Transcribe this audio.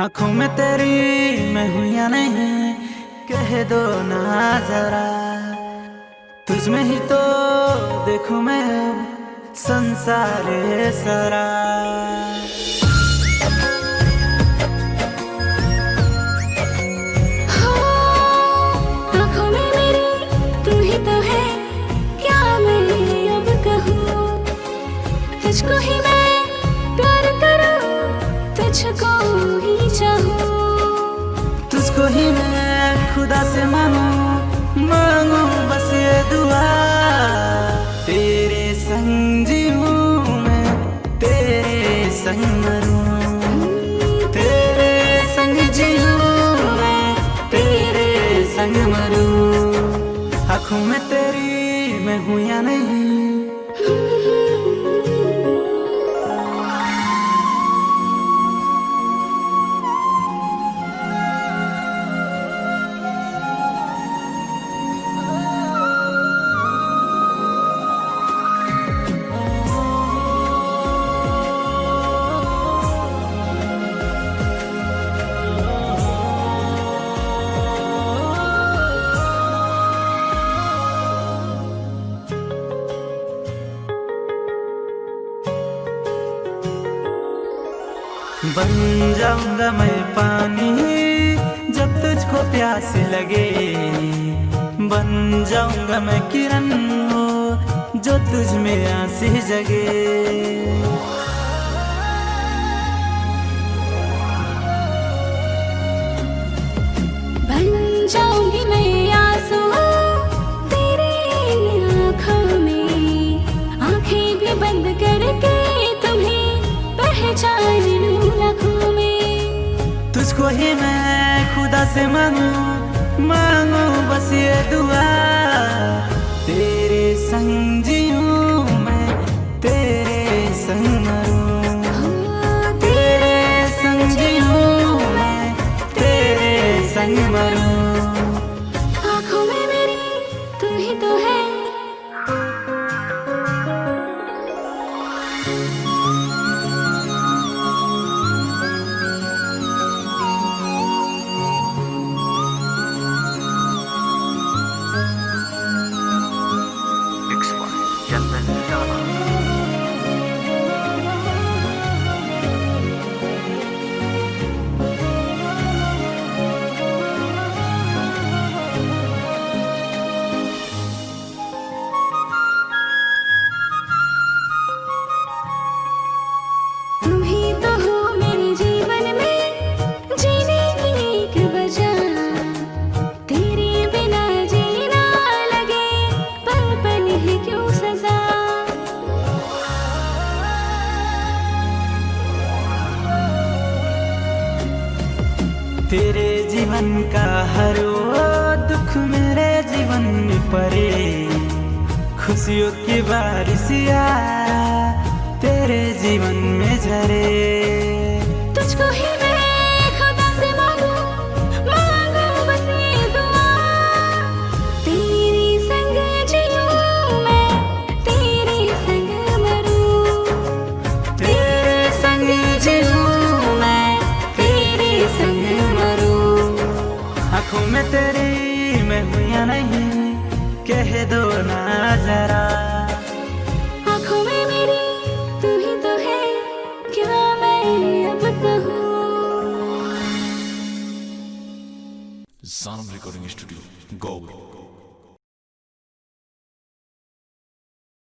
आँखों में तेरी मैं हूँ या नहीं, कह दो ना जरा। तुझ में ही तो देखूं मैं अब संसार सारा। आँखों में मेरी तू ही तो है, क्या मैं अब कहूँ। तुझको ही मैं प्यार करूँ, तुझको ही चाहूँ। तुझको ही मैं खुदा से मांगू बस ये दुआ। तेरे संग जीऊं मैं, तेरे संग मरूं। तेरे संग जीऊं मैं, तेरे संग मरूं। आँखों में तेरी मैं हूँ या नहीं। बन जाऊंगा मैं पानी जब तुझको प्यास लगे। बन जाऊंगा मैं किरण हो जो तुझ में आस जगे। बन जाऊंगी मैं आंसू तेरी आँखों में, आँखें भी बंद करके तुम्हें पहचान लूं लाखों में। तुझको ही मैं खुदा से मांगू बस ये दुआ। तेरे संग जीऊं मैं, तेरे संग मरूं। तेरे संग जीऊं मैं, तेरे संग मरूं। आँखों में मेरी तू ही तो है। तुम ही तो हो मेरे जीवन में जीने की एक वजह। तेरे बिना जीना लगे पल पल है क्यों सजा। तेरे जीवन का हर वो दुख मेरे जीवन में पड़े। खुशियों की बारिशिया तेरे जीवन में झरे। तुझको ही मैं खुदा से मांगू बस ये दुआ। तेरे संग जीऊं मैं, तेरे संग मरूं। तेरे संग जीऊं मैं, तेरे संग मरूं। आँखों में तेरी मैं हूँ या नहीं, कह दो ना जरा। आँखों में मेरी तू ही तो है, क्या मैं अब कहूँ। Sanam Recording Studio, Go!